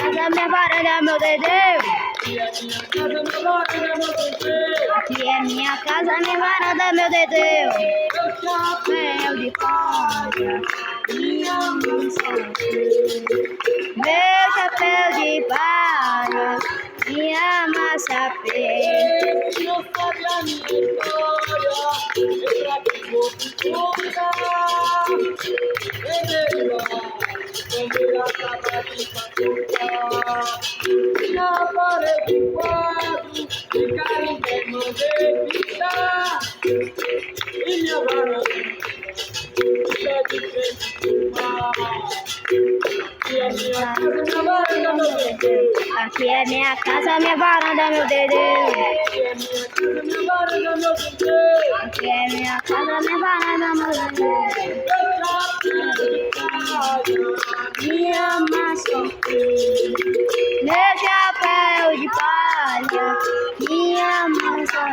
Casa minha varanda, meu dedeu. Aqui é minha casa, minha varanda, meu dedeu. Chapéu de palha, minha mansão. Meu chapéu de palha, minha massa preta. Não sabe a minha história, eu pra que vou contar. Na parede do quadro, de carinho mandei pintar. E minha varanda está de frente do mar. Aqui é minha casa, minha varanda, meu dedeu. Aqui é minha casa, minha varanda, meu dedeu. Aqui é minha casa, minha varanda, meu dedeu. Minha maçã, meu chapéu de palha, minha maçã